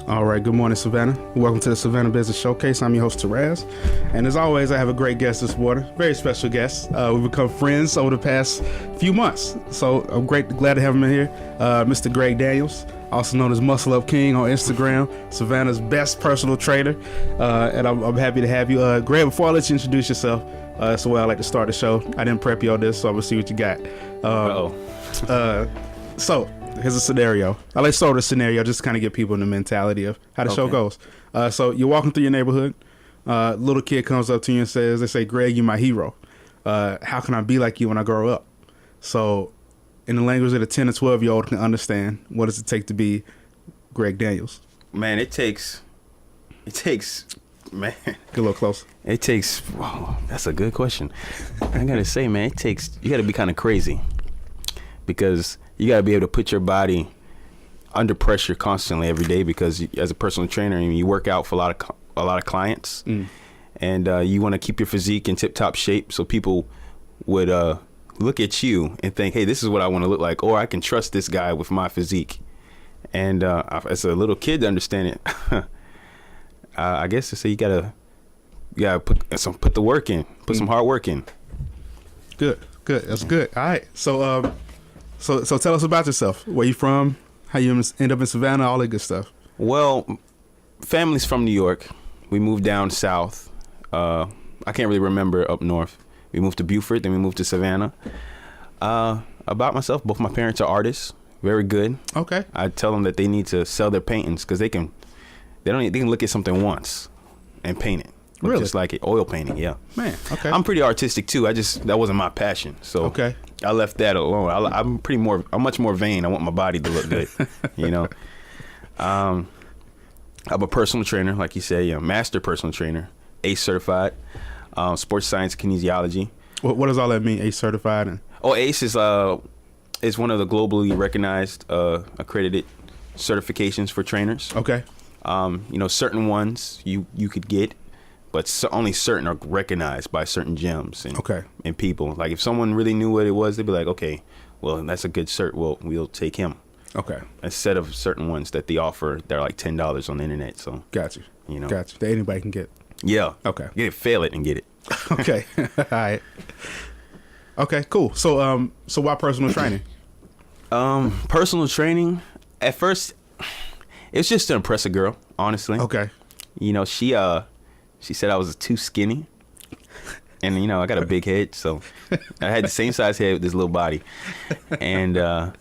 All right, good morning, Savannah. Welcome to the Savannah Business Showcase. I'm your host, Taraz. And as always, I have a great guest this morning, very special guest. We've become friends over the past few months. So I'm glad to have him in here. Mr. Greg Daniels, also known as Muscle Up King on Instagram, Savannah's best personal trainer. And I'm happy to have you. Greg, before I let you introduce yourself, that's the way I like to start the show. I didn't prep you on this, so I'm going to see what you got. So here's a scenario. I like to start with a scenario just to kind of get people in the mentality of how the show goes. So you're walking through your neighborhood. Little kid comes up to you and says, they say, Greg, you're my hero. How can I be like you when I grow up? So in the language that a 10 or 12-year-old can understand, what does it take to be Greg Daniels? Man, it takes, man. Get a little closer. It takes, wow, that's a good question. I got to say, man, you got to be kind of crazy because you got to be able to put your body under pressure constantly every day because as a personal trainer, you work out for a lot of clients, and you want to keep your physique in tip-top shape so people would look at you and think, hey, this is what I want to look like, or I can trust this guy with my physique. And as a little kid to understand it, I guess to say you gotta put the work in, put some hard work in. Good, that's good. All right, so tell us about yourself. Where you from? How you end up in Savannah? All that good stuff. Well, family's from New York. We moved down south. I can't really remember up north. We moved to Beaufort, then we moved to Savannah. About myself, both my parents are artists, very good. Okay. I tell them that they need to sell their paintings because they can look at something once and paint it. Really? Just like it, oil painting, yeah. Man, okay. I'm pretty artistic too. That wasn't my passion, so okay. I left that alone. I'm much more vain. I want my body to look good, you know. I'm a personal trainer, like you say, master personal trainer, ACE certified, sports science kinesiology. What does all that mean? ACE certified? ACE is one of the globally recognized accredited certifications for trainers. Okay. Certain ones you could get, but only certain are recognized by certain gyms and people. Like if someone really knew what it was, they'd be like, okay, well, that's a good cert. Well, we'll take him. Okay. Instead of certain ones that they offer, they're like $10 on the internet. So got you. Got you. That anybody can get. Yeah. Okay. Fail it and get it. Okay. All right. Okay. Cool. So why personal training? Personal training. At first, it's just to impress a girl. Honestly. Okay. She said I was too skinny, and I got a big head, so I had the same size head with this little body, and I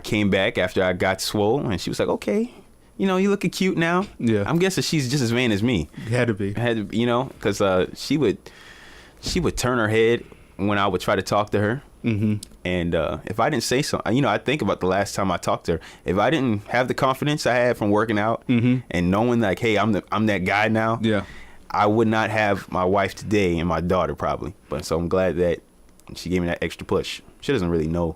came back after I got swole, and she was like, okay, you looking cute now. Yeah. I'm guessing she's just as vain as me. You had to be. Because she would turn her head when I would try to talk to her. Mm-hmm. And if I didn't say something, I think about the last time I talked to her. If I didn't have the confidence I had from working out and knowing like, hey, I'm that guy now. Yeah. I would not have my wife today and my daughter probably. But so I'm glad that she gave me that extra push. She doesn't really know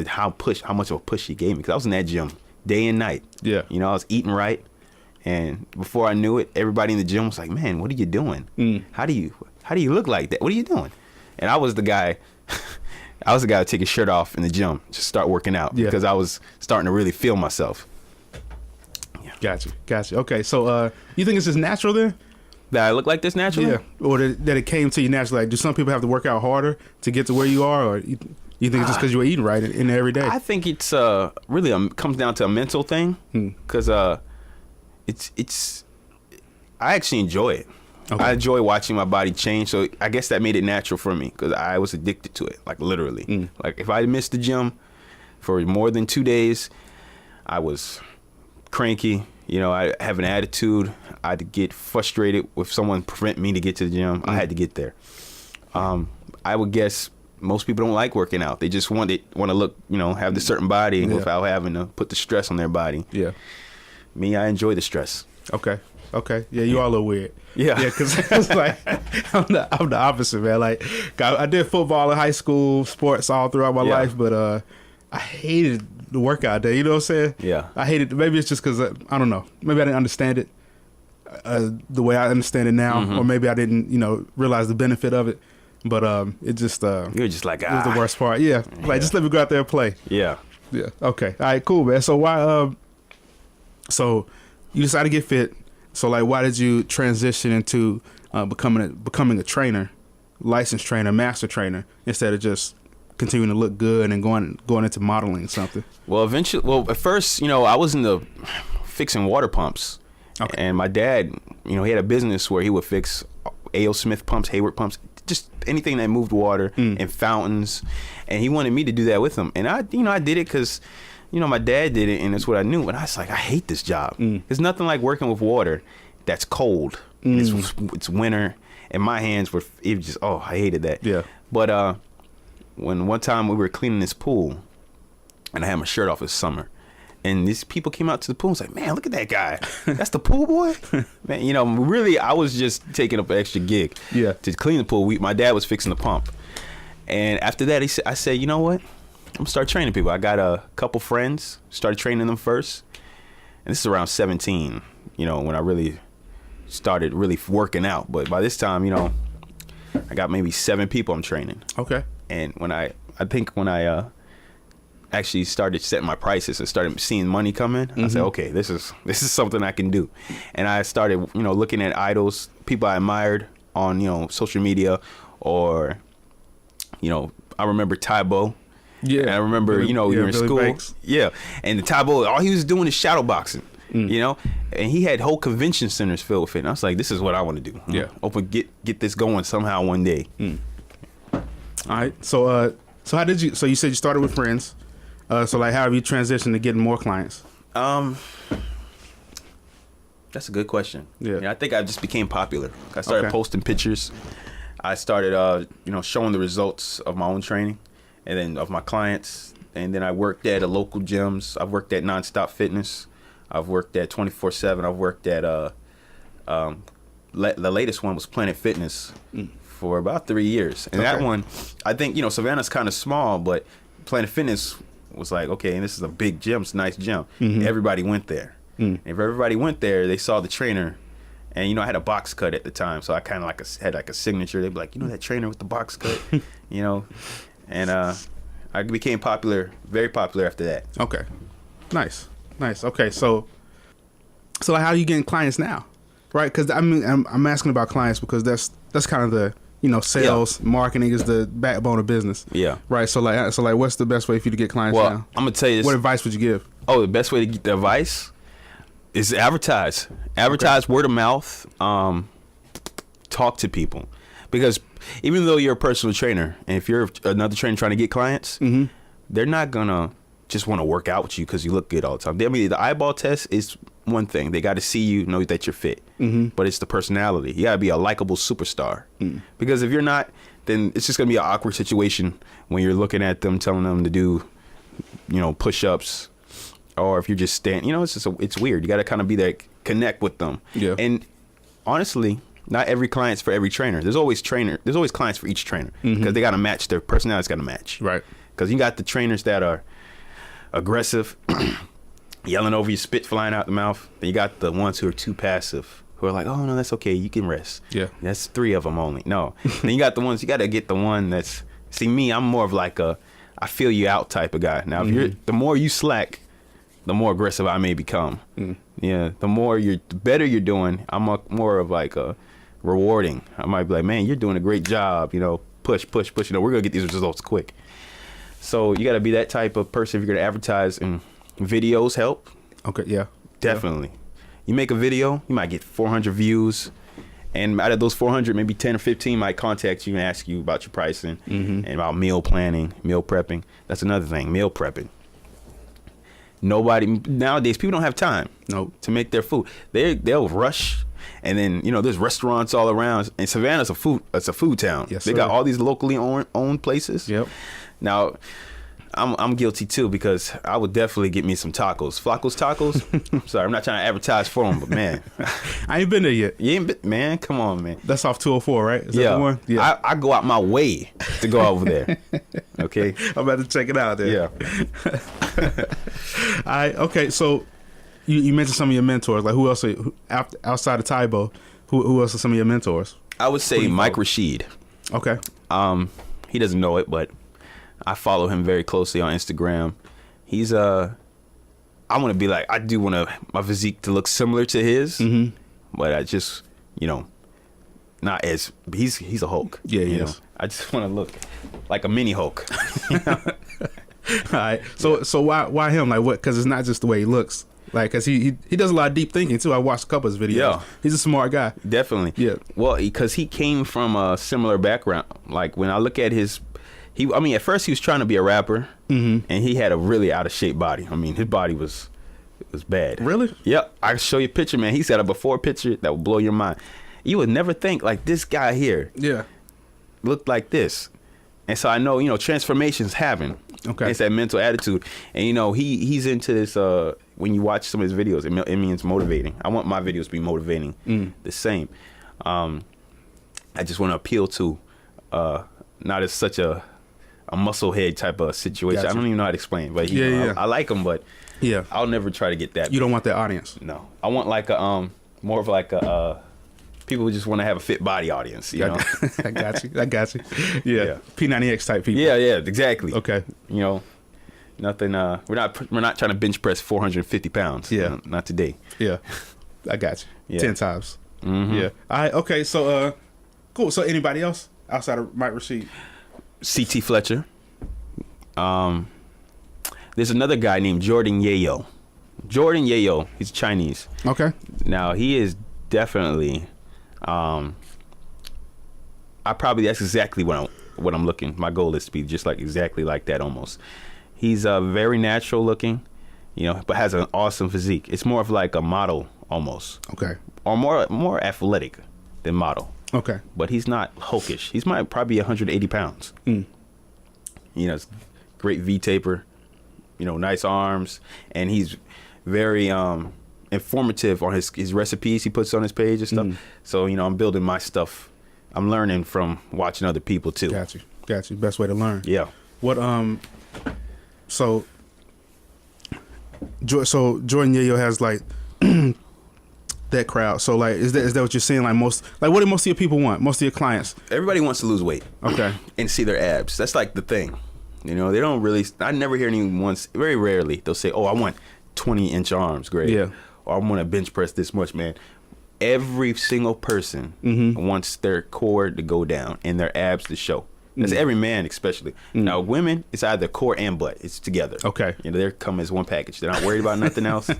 how much of a push she gave me because I was in that gym day and night. Yeah. I was eating right, and before I knew it, everybody in the gym was like, "Man, what are you doing? How do you look like that? What are you doing?" And I was the guy. I was the guy to take his shirt off in the gym, just start working out because I was starting to really feel myself. Yeah. Gotcha. Okay, so you think it's just natural then? That I look like this naturally? Yeah. Or that it came to you naturally? Like, do some people have to work out harder to get to where you are, or you think it's just because you were eating right in every day? I think it's really comes down to a mental thing because it's I actually enjoy it. Okay. I enjoy watching my body change, so I guess that made it natural for me because I was addicted to it, like literally. Like if I missed the gym for more than 2 days, I was cranky. I have an attitude. I'd get frustrated if someone prevent me to get to the gym. I had to get there. I would guess most people don't like working out. They just want to look, have the certain body without having to put the stress on their body. Yeah. Me, I enjoy the stress. Okay. Yeah, you are a little weird. Yeah. Yeah, because it's like I'm the opposite, man. Like I did football in high school, sports all throughout my life, but I hated the workout day. You know what I'm saying? Yeah. I hated. Maybe it's just because I don't know. Maybe I didn't understand it the way I understand it now, or maybe I didn't, realize the benefit of it. But it just you're just like it was the worst part. Yeah, like just let me go out there and play. Yeah. Yeah. Okay. All right. Cool, man. So why? So you decided to get fit. So like, why did you transition into becoming a trainer, licensed trainer, master trainer, instead of just continuing to look good and going into modeling or something? Well, at first, I was into fixing water pumps. Okay. And my dad, he had a business where he would fix A.O. Smith pumps, Hayward pumps, just anything that moved water and fountains. And he wanted me to do that with him. And I did it because, my dad did it and it's what I knew. But I was like, I hate this job. There's nothing like working with water that's cold. And it's winter. And my hands were, it was just, I hated that. Yeah. But when one time we were cleaning this pool and I had my shirt off, it's summer. And these people came out to the pool and was like, man, look at that guy. That's the pool boy? Man, really, I was just taking up an extra gig to clean the pool. My dad was fixing the pump. And after that, I said, you know what? I'm going to start training people. I got a couple friends, started training them first. And this is around 17, when I really started really working out. But by this time, I got maybe 7 people I'm training. Okay. And when I actually started setting my prices and started seeing money come in, I said, okay, this is something I can do. And I started, looking at idols, people I admired on, social media, or, I remember Tybo. Yeah. And I remember, you were in school. Banks. Yeah. And the Tybo, all he was doing is shadow boxing, and he had whole convention centers filled with it. And I was like, this is what I want to do. Get this going somehow one day. All right. So how did you, so you said you started with friends. So like, how have you transitioned to getting more clients? That's a good question. Yeah. I think I just became popular. I started posting pictures. I started, showing the results of my own training and then of my clients. And then I worked at local gyms. I've worked at Nonstop Fitness. I've worked at 24/7. I've worked at, the latest one was Planet Fitness for about 3 years. And that one, I think, Savannah's kind of small, but Planet Fitness was like, okay, and this is a big gym, it's a nice gym. Everybody went there. And if everybody went there, they saw the trainer. And, I had a box cut at the time, so I kind of had a signature. They'd be like, that trainer with the box cut, And I became popular, very popular after that. Okay. Nice. Okay, so like, how are you getting clients now? Right? Because, I'm asking about clients because that's kind of the, sales, marketing is the backbone of business. Yeah. Right. So like, what's the best way for you to get clients now? I'm gonna tell you this. What advice would you give? Oh, the best way to get the advice is advertise. Advertise, word of mouth. Talk to people, because even though you're a personal trainer, and if you're another trainer trying to get clients, they're not gonna just want to work out with you because you look good all the time. The eyeball test is one thing. They got to see you, know that you're fit. But it's the personality. You got to be a likable superstar. Because if you're not, then it's just going to be an awkward situation when you're looking at them, telling them to do, push-ups. Or if you're just standing, it's weird. You got to kind of be there, connect with them. Yeah. And honestly, not every client's for every trainer. There's always clients for each trainer. Because they got to match, their personality's got to match. Right. Because you got the trainers that are aggressive, yelling over you, spit flying out the mouth. Then you got the ones who are too passive, who are like, oh, no, that's okay, you can rest. Yeah. That's 3 of them only. No. Then you got the ones, you got to get the one that's, see me, I'm more of like I feel you out type of guy. Now, if the more you slack, the more aggressive I may become. Yeah. The better you're doing, I'm more of like a rewarding. I might be like, man, you're doing a great job, push, we're going to get these results quick. So you got to be that type of person if you're going to advertise, and videos help. Okay, yeah. Definitely. Yeah. You make a video, you might get 400 views, and out of those 400, maybe 10 or 15 might contact you and ask you about your pricing and about meal planning, meal prepping. That's another thing, meal prepping. Nowadays, people don't have time to make their food. They'll rush. And then, there's restaurants all around. And Savannah's it's a food town. Yes, they got all these locally owned places. Yep. Now, I'm guilty too, because I would definitely get me some tacos. Flacco's Tacos. I'm sorry, I'm not trying to advertise for them, but man, I ain't been there yet. You ain't been, man? Come on, man. That's off 204, right? Is that the one? Yeah. I go out my way to go over there. Okay. I'm about to check it out there. Yeah. Okay. So you mentioned some of your mentors. Like, who else outside of Tybo? Who else are some of your mentors? I would say Mike Rashid. Okay. He doesn't know it, but I follow him very closely on Instagram. he's I want to be like, I do want my physique to look similar to his, but I just, not as, he's a Hulk. Yeah, he you is. know? I just want to look like a mini Hulk. You know? All right. So why him? Like what? Because it's not just the way he looks. Like, cause he does a lot of deep thinking too. I watched a couple of his videos. Yeah. He's a smart guy. Definitely. Yeah. Well, because he came from a similar background. Like when I look at at first he was trying to be a rapper, and he had a really out of shape body. I mean, his body was bad. Really? Yep. I can show you a picture, man. He's got a before picture that will blow your mind. You would never think like this guy here. Yeah. Looked like this. And so I know, transformations happen. Okay. It's that mental attitude. And, he's into this, when you watch some of his videos, it means motivating. I want my videos to be motivating the same. I just want to appeal to not as such a musclehead type of situation. Gotcha. I don't even know how to explain it. But, I like him, but I'll never try to get that. You don't want that audience? No. I want like a, more of like a, people who just want to have a fit body audience, you know? I got you. Yeah. P90X type people. Yeah, exactly. Okay. Nothing. We're not trying to bench press 450 pounds. Yeah. Not today. Yeah. I got you. Yeah. 10 times. Mm-hmm. Yeah. All right. Okay. So, cool. So, anybody else outside of Mike Rashid? CT Fletcher. There's another guy named Jordan Yayo. Jordan Yayo. He's Chinese. Okay. Now he is definitely. That's exactly what I'm looking. My goal is to be just like exactly like that almost. He's very natural looking, but has an awesome physique. It's more of like a model almost. Okay. Or more athletic than model. Okay. But he's not hulkish. He's probably 180 pounds. It's great V taper, nice arms, and he's very informative on his recipes he puts on his page and stuff. So, I'm building my stuff. I'm learning from watching other people too. Got you. Best way to learn. Yeah. What so Jordan Yayo has like that crowd. So like is that what you're seeing? Like what do most of your people want? Most of your clients? Everybody wants to lose weight. Okay. And see their abs. That's like the thing. They don't really, I never hear anyone, very rarely, they'll say, oh, I want 20-inch arms, great. Yeah. Or I want to bench press this much, man. Every single person wants their core to go down and their abs to show. That's every man, especially. Now, women, it's either core and butt. It's together. Okay. They come as one package. They're not worried about nothing else. All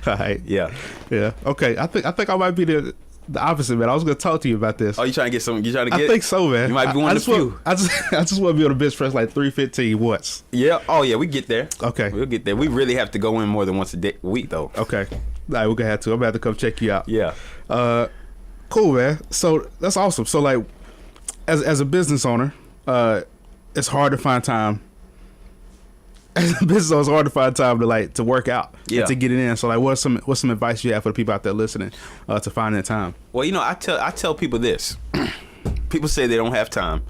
right. Yeah. Yeah. Okay. I think I might be the opposite, man. I was going to talk to you about this. Oh, you trying to get something? You trying to get? I think so, man. You might be one of the few. I just want to be able to bench press like 315 once. Yeah. Oh, yeah. We get there. Okay. We'll get there. We really have to go in more than once a week, though. Okay. All right. We're going to have to. I'm going to have to come check you out. Yeah. Cool, man. So that's awesome. So like, as a business owner, it's hard to find time. As a business owner, it's hard to find time to work out and to get it in. So like, what's some advice you have for the people out there listening to find that time? Well, I tell people this. People say they don't have time.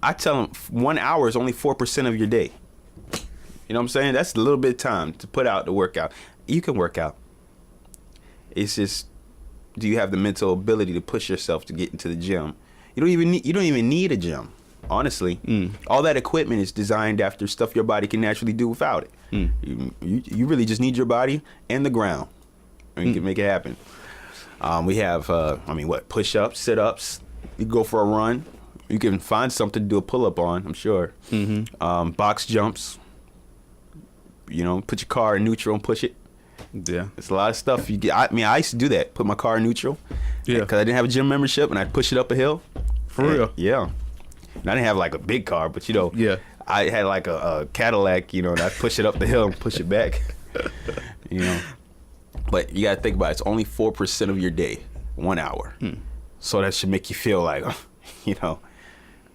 I tell them 1 hour is only 4% of your day. You know what I'm saying? That's a little bit of time to put out to work out. You can work out. It's just, do you have the mental ability to push yourself to get into the gym? You don't even need a gym. Honestly, all that equipment is designed after stuff your body can naturally do without it. You really just need your body and the ground, and you can make it happen. We have, push-ups, sit-ups. You can go for a run. You can find something to do a pull-up on, I'm sure. Box jumps. Put your car in neutral and push it. Yeah, it's a lot of stuff you get. I used to do that. Put my car in neutral. Yeah, because I didn't have a gym membership, and I'd push it up a hill. For real? Yeah. And I didn't have like a big car, but yeah, I had like a Cadillac, and I'd push it up the hill and push it back. But you gotta think about it. It's only 4% of your day, 1 hour. So that should make you feel like,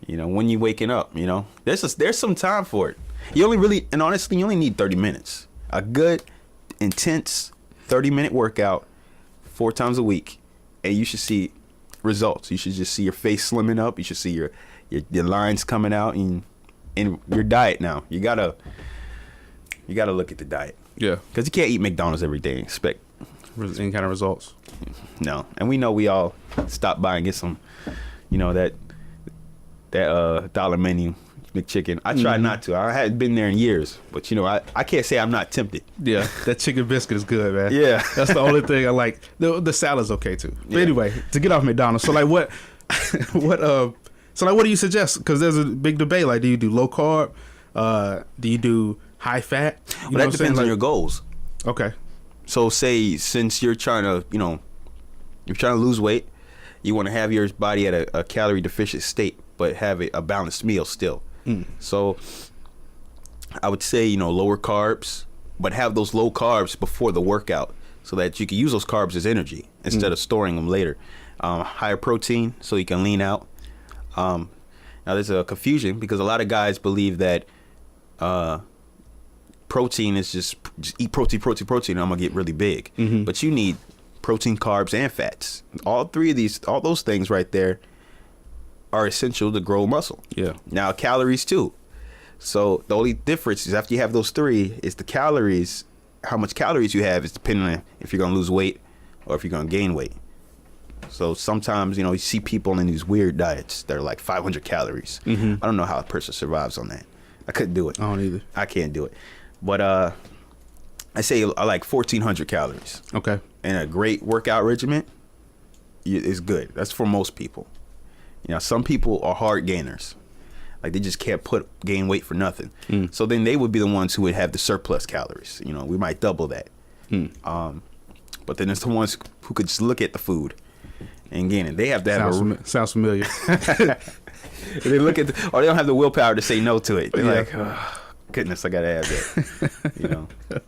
when you waking up, there's some time for it. You only need 30 minutes. A good, intense 30-minute workout 4 times a week, and you should see results. You should just see your face slimming up. You should see your lines coming out, and your diet now. You gotta look at the diet. Yeah, because you can't eat McDonald's every day and expect any kind of results. No, and we know we all stop by and get some, that dollar menu McChicken. I try not to. I hadn't been there in years, but you know, I can't say I'm not tempted. Yeah, that chicken biscuit is good, man. Yeah, that's the only thing I like. The salad's okay too. But anyway, to get off McDonald's, so like what, what do you suggest? Because there's a big debate. Like, do you do low carb? Do you do high fat? Well, that depends on your goals. Okay. So say since you're trying to lose weight, you want to have your body at a calorie deficient state, but have a balanced meal still. So I would say, lower carbs, but have those low carbs before the workout so that you can use those carbs as energy instead of storing them later. Higher protein so you can lean out. Now there's a confusion because a lot of guys believe that protein is just eat protein, and I'm gonna get really big. But you need protein, carbs, and fats. All those things right there are essential to grow muscle. Yeah. Now calories too. So the only difference is after you have those three is the calories. How much calories you have is depending on if you're gonna lose weight or if you're gonna gain weight. So sometimes you see people in these weird diets that are like 500 calories. I don't know how a person survives on that. I couldn't do it. I don't either. I can't do it. But I say I like 1,400 calories. Okay. And a great workout regimen is good. That's for most people. Some people are hard gainers. Like they just can't gain weight for nothing. So then they would be the ones who would have the surplus calories. We might double that. But then there's the ones who could just look at the food and gain it. They have to have sounds familiar. They look at or they don't have the willpower to say no to it. They're like, oh, goodness, I gotta have that.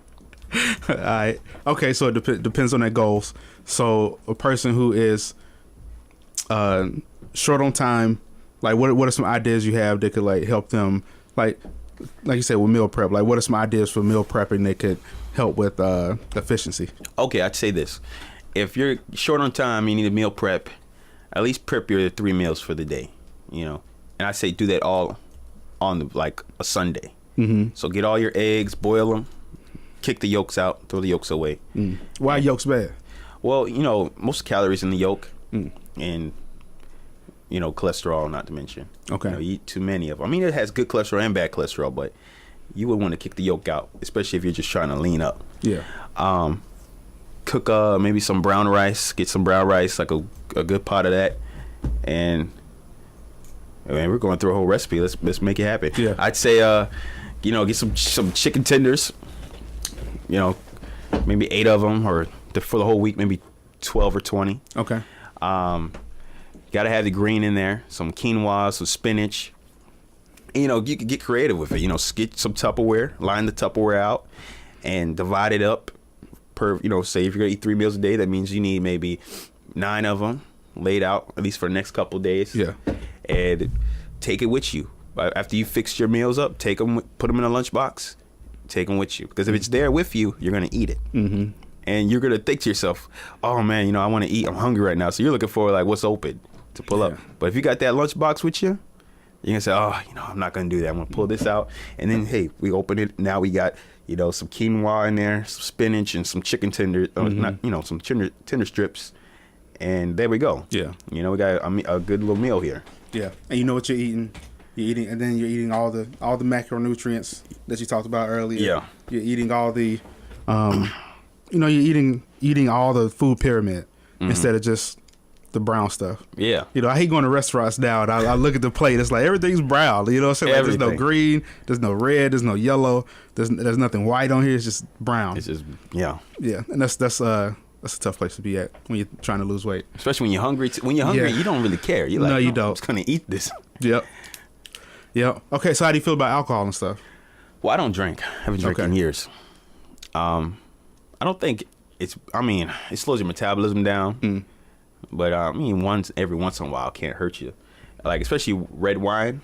All right. Okay, so it depends on their goals. So a person who is short on time, like what are some ideas you have that could like help them, like you said with meal prep, like what are some ideas for meal prepping that could help with efficiency? Okay, I'd say this. If you're short on time, you need a meal prep, at least prep your 3 meals for the day, and I say do that all on like a Sunday. So get all your eggs, boil them, kick the yolks out, throw the yolks away. Why yolks bad? Well, most calories in the yolk and, cholesterol, not to mention. Okay. You eat too many of them. I mean, it has good cholesterol and bad cholesterol, but you would want to kick the yolk out, especially if you're just trying to lean up. Yeah. Cook maybe some brown rice. Get some brown rice, like a good pot of that. And, man, we're going through a whole recipe. Let's make it happen. Yeah. I'd say, get some chicken tenders. Maybe 8 of them, or for the whole week, maybe 12 or 20. Okay. Gotta have the green in there, some quinoa, some spinach. And, you can get creative with it. Get some Tupperware, line the Tupperware out, and divide it up per. Say if you're gonna eat 3 meals a day, that means you need maybe 9 of them laid out at least for the next couple of days. Yeah. And take it with you after you fix your meals up. Take them, put them in a lunchbox. Take them with you, because if it's there with you, you're gonna eat it, and you're gonna think to yourself, "Oh man, I want to eat. I'm hungry right now." So you're looking for like what's open to pull up. But if you got that lunchbox with you, you're gonna say, "Oh, I'm not gonna do that. I'm gonna pull this out." And then hey, we open it. Now we got some quinoa in there, some spinach, and some chicken tender, some tender strips, and there we go. Yeah. We got a good little meal here. Yeah, and you know what you're eating. And then you're eating all the macronutrients that you talked about earlier. Yeah. You're eating all the, you're eating all the food pyramid instead of just the brown stuff. Yeah. I hate going to restaurants now and I look at the plate. It's like everything's brown. You know what I'm saying? Like, there's no green, there's no red, there's no yellow, there's nothing white on here. It's just brown. It's just yeah. Yeah, and that's a tough place to be at when you're trying to lose weight. Especially when you're hungry. When you're hungry, you don't really care. You're like, no, you don't. I'm just gonna eat this. Yep. Yeah. Okay. So how do you feel about alcohol and stuff? Well, I don't drink. I haven't drank in years. I don't think it slows your metabolism down. But every once in a while can't hurt you. Like especially red wine.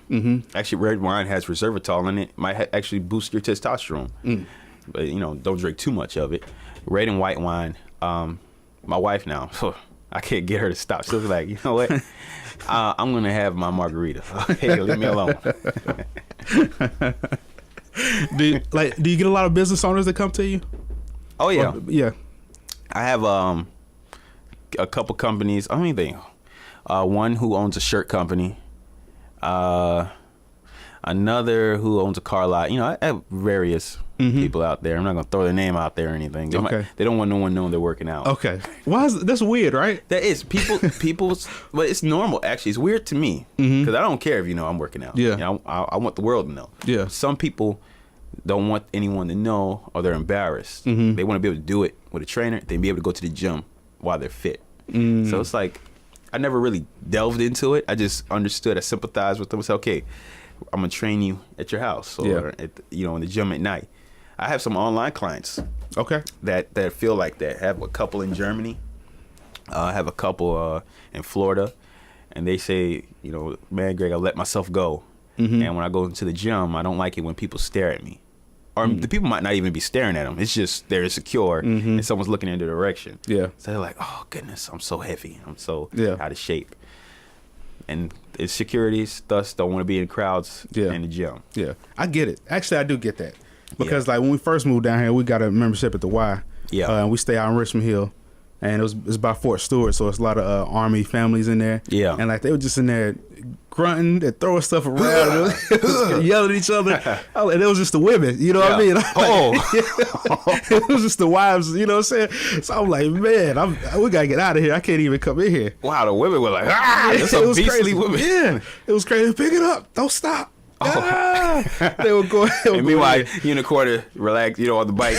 Actually, red wine has resveratrol in it. It might actually boost your testosterone. But don't drink too much of it. Red and white wine. My wife now, I can't get her to stop. She'll be like, you know what? I'm gonna have my margarita. Hey, leave me alone. Do you get a lot of business owners that come to you? Oh yeah, yeah. I have a couple companies. One who owns a shirt company. another who owns a car lot. You know, I have various people out there. I'm not gonna throw their name out there or anything. They don't want no one knowing they're working out. Okay. Why is that's weird, right? That is people's, but it's normal. Actually, it's weird to me because I don't care if you know I'm working out. Yeah. You know, I want the world to know. Yeah. Some people don't want anyone to know, or they're embarrassed. They want to be able to do it with a trainer. They be able to go to the gym while they're fit. So it's like I never really delved into it. I just understood. I sympathized with them. I said, okay, I'm gonna train you at your house or at, you know, in the gym at night. I have some online clients. Okay. That feel like that. I have a couple in Germany. I have a couple in Florida, and they say, you know, man, Greg, I let myself go. And when I go into the gym, I don't like it when people stare at me. Or the people might not even be staring at them. It's just they're insecure and someone's looking in their direction. Yeah. So they're like, oh, goodness, I'm so heavy. I'm so out of shape. And insecurities, thus, don't want to be in crowds in the gym. Yeah. I get it. Actually, I do get that. Because, like, when we first moved down here, we got a membership at the Y. Yeah. And we stay out in Richmond Hill. And it's by Fort Stewart, so it's a lot of Army families in there. Yeah. And, like, they were just in there grunting and throwing stuff around, yelling at each other. And it was just the women, you know what I mean? It was just the wives, you know what I'm saying? So I'm like, man, we got to get out of here. I can't even come in here. Wow, the women were like, that's a beastly woman. Yeah, it was crazy. Pick it up. Don't stop. They were going. And meanwhile, Unicorn relax, you know, on the bike.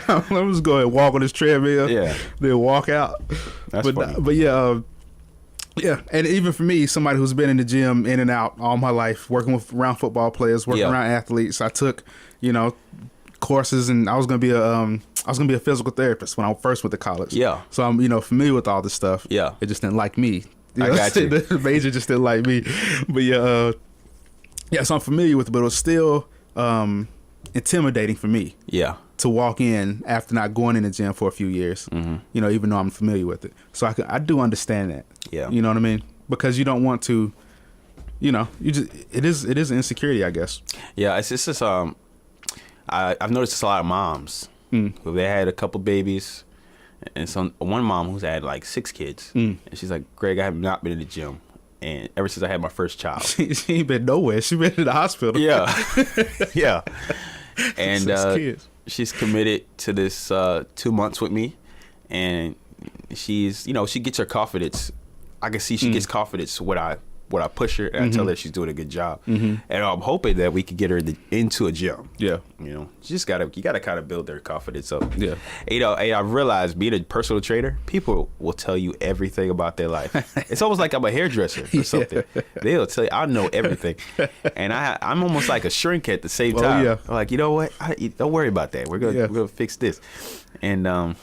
I'm just going to walk on this treadmill. Yeah. Then walk out. That's funny. But yeah. Yeah, and even for me, somebody who's been in the gym in and out all my life, working around football players, working around athletes, I took, you know, courses, and I was gonna be a physical therapist when I first went to college. Yeah, so I'm, you know, familiar with all this stuff. Yeah, it just didn't like me. I got you. The major just didn't like me, but yeah, so I'm familiar with it, but it was still intimidating for me. Yeah. To walk in after not going in the gym for a few years, you know, even though I'm familiar with it. So I do understand that. Yeah. You know what I mean? Because you don't want to, you know, it is an insecurity, I guess. Yeah, it's just I've noticed it's a lot of moms who they had a couple babies, and one mom who's had like 6 kids, and she's like, Greg, I have not been in the gym, and ever since I had my first child. She ain't been nowhere. She been in the hospital. Yeah. Yeah. And 6 kids. She's committed to this 2 months with me, and she's, you know, she gets her confidence. I can see she gets confidence when I push her and I tell her she's doing a good job. And I'm hoping that we could get her into a gym. Yeah, you know, you gotta kind of build their confidence up. Yeah, you know, I realized being a personal trainer, people will tell you everything about their life. It's almost like I'm a hairdresser or something. They'll tell you I know everything, and I'm almost like a shrink at the same time. Yeah. I'm like, you know what? Don't worry about that. We're gonna fix this, and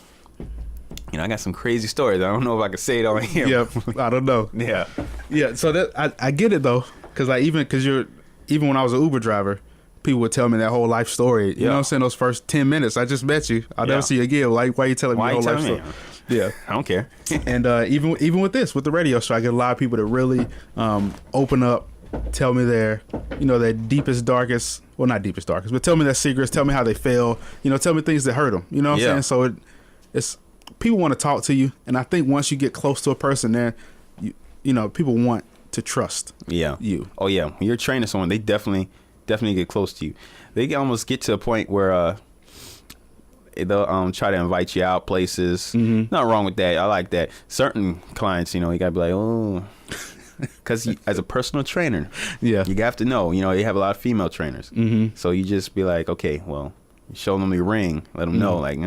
you know, I got some crazy stories. I don't know if I can say it on here. Yeah, I don't know. Yeah, yeah. So that I get it though, because even when I was an Uber driver, people would tell me that whole life story. You know what I'm saying? Those first 10 minutes, I just met you. I'll never see you again. Like, why are you telling me your whole life story? Yeah, I don't care. And even with the radio show, I get a lot of people that really open up, tell me their deepest, darkest, well, not deepest, darkest, but tell me their secrets, tell me how they fail, you know, tell me things that hurt them. You know what I'm saying? So it's people want to talk to you, and I think once you get close to a person, there, you know, people want to trust. You. Oh yeah, when you're training someone, they definitely get close to you. They can almost get to a point where they'll try to invite you out places. Nothing wrong with that. I like that. Certain clients, you know, you gotta be like, oh, because as a personal trainer, you have to know. You know, you have a lot of female trainers, so you just be like, okay, well, show them your ring, let them know, like,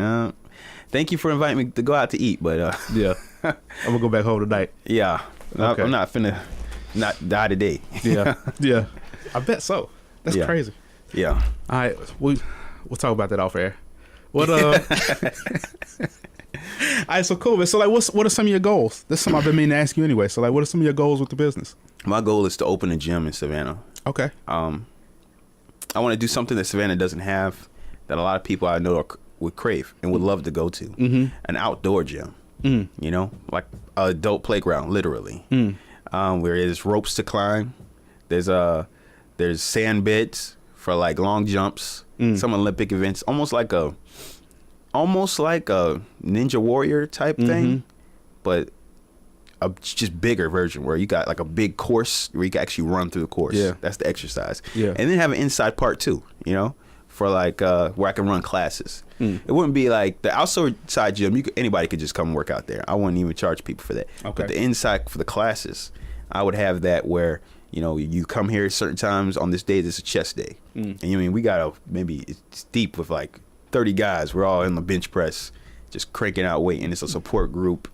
thank you for inviting me to go out to eat, but yeah, I'm gonna go back home tonight. Yeah, okay. I'm not finna not die today. Yeah, yeah, I bet so. That's crazy. Yeah. All right, we'll talk about that off air. What all right, so cool, man. So like, what are some of your goals? That's something I've been meaning to ask you anyway. So like, what are some of your goals with the business? My goal is to open a gym in Savannah. Okay. I want to do something that Savannah doesn't have, that a lot of people I know would crave and would love to go to. An outdoor gym. You know, like an adult playground, literally. Where there's ropes to climb. There's sand beds for like long jumps. Some Olympic events, almost like a Ninja Warrior type thing, but a just bigger version where you got like a big course where you can actually run through the course. Yeah. That's the exercise. Yeah. And then have an inside part too, you know, for like where I can run classes. It wouldn't be like the outside gym. Anybody could just come and work out there. I wouldn't even charge people for that. Okay. But the inside for the classes, I would have that where, you know, you come here at certain times on this day. This is a chest day, and you know, I mean, we got maybe it's deep with like 30 guys. We're all in the bench press, just cranking out weight, and it's a support group.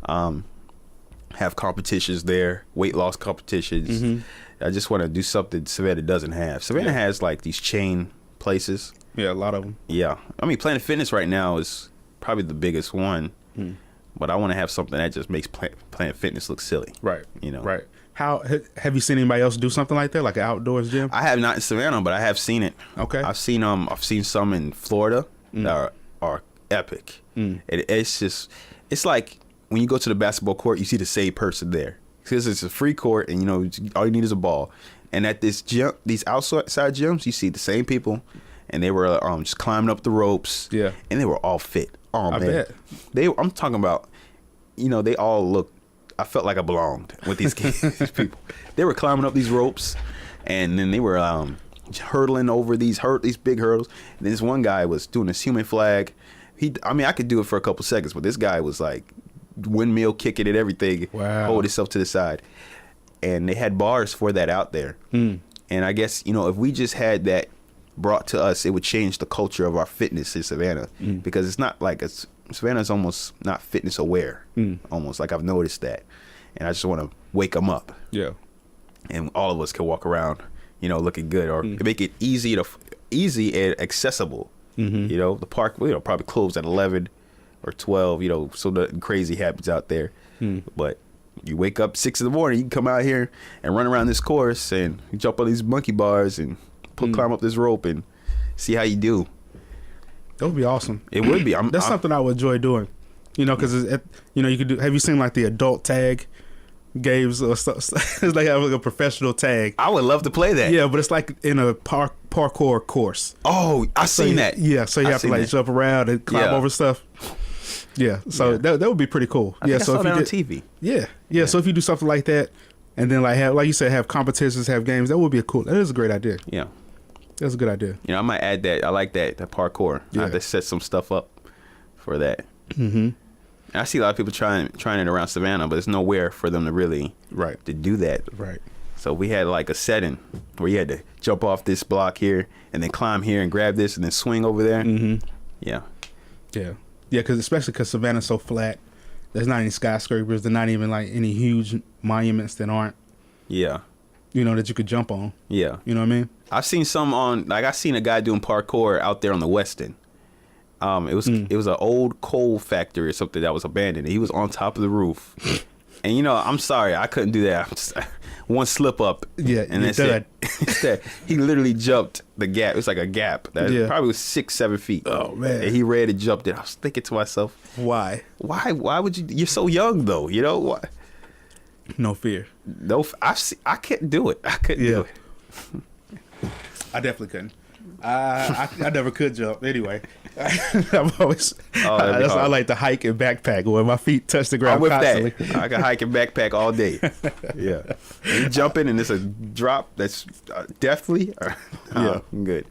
Have competitions there, weight loss competitions. I just want to do something Savannah doesn't have. Savannah has like these chain places. Yeah, a lot of them. Yeah, I mean, Planet Fitness right now is probably the biggest one, but I want to have something that just makes Planet Fitness look silly. Right. You know. Right. How have you seen anybody else do something like that, like an outdoors gym? I have not in Savannah, but I have seen it. Okay. I've seen some in Florida that are epic. It's like when you go to the basketball court, you see the same person there because it's a free court, and you know all you need is a ball. And at this gym, these outside gyms, you see the same people, and they were just climbing up the ropes. Yeah. And they were all fit. Oh man, I bet. I'm talking about, you know, they all looked. I felt like I belonged with these these people. They were climbing up these ropes, and then they were hurdling over these big hurdles. And this one guy was doing this human flag. I could do it for a couple seconds, but this guy was like windmill kicking and everything. Wow. Hold himself to the side. And they had bars for that out there. And I guess, you know, if we just had that brought to us, it would change the culture of our fitness in Savannah. Because it's not like Savannah's almost not fitness aware. Almost like I've noticed that. And I just want to wake them up. Yeah. And all of us can walk around, you know, looking good, or make it easy and accessible. You know, the park, you know, probably closed at 11 or 12, you know, so nothing crazy happens out there. But you wake up 6 in the morning, you can come out here and run around this course and jump on these monkey bars and climb up this rope and see how you do. That would be awesome. It would be. That's something I would enjoy doing. You know, because you know, you could do. Have you seen like the adult tag games or stuff? It's like a professional tag. I would love to play that. Yeah, but it's like in a parkour course. Oh, I've seen that. Yeah, so you have to like jump around and climb over stuff. Yeah, so that would be pretty cool. I saw that on TV. Yeah. So if you do something like that, and then like you said, have competitions, have games, that would be that is a great idea. Yeah, that's a good idea. You know, I might add that. I like that parkour. I have to set some stuff up for that. I see a lot of people trying it around Savannah, but there's nowhere for them to really to do that. Right. So we had like a setting where you had to jump off this block here and then climb here and grab this and then swing over there. Yeah. Especially because Savannah's so flat. There's not any skyscrapers. There's not even like any huge monuments that aren't. Yeah. You know, that you could jump on. Yeah. You know what I mean? I've seen some I seen a guy doing parkour out there on the Westin. It was an old coal factory or something that was abandoned. He was on top of the roof. And you know, I'm sorry, I couldn't do that. One slip up, and that's it. He literally jumped the gap. It's like a gap that probably was 6-7 feet. Oh man! And he ran and jumped it. I was thinking to myself, why would you? You're so young though. You know why? No fear. No, I couldn't do it. I couldn't do it. I definitely couldn't. I never could jump anyway. I've always I like to hike and backpack where my feet touch the ground constantly. That. I can hike and backpack all day. Yeah, and you jumping and it's a drop that's definitely I'm good.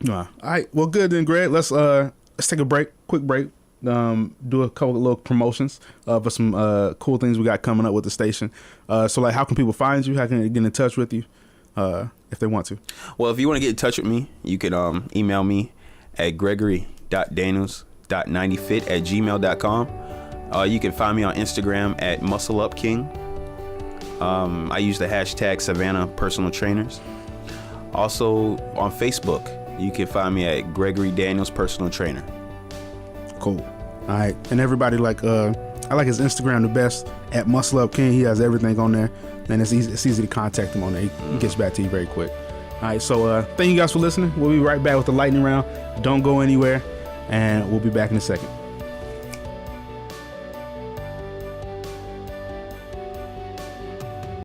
All right, well, good then, Greg. Let's take a quick break. Do a couple of little promotions for some cool things we got coming up with the station. So like, how can people find you? How can they get in touch with you if they want to? Well, if you want to get in touch with me, you can email me at gregory.daniels.90fit@gmail.com. You can find me on Instagram at Muscle Up King. I use the hashtag Savannah Personal Trainers. Also on Facebook, you can find me at Gregory Daniels Personal Trainer. Cool. All right, and everybody I like his Instagram the best at Muscle Up King. He has everything on there, and it's easy to contact him on there. He gets back to you very quick. All right, so thank you guys for listening. We'll be right back with the lightning round. Don't go anywhere, and we'll be back in a second.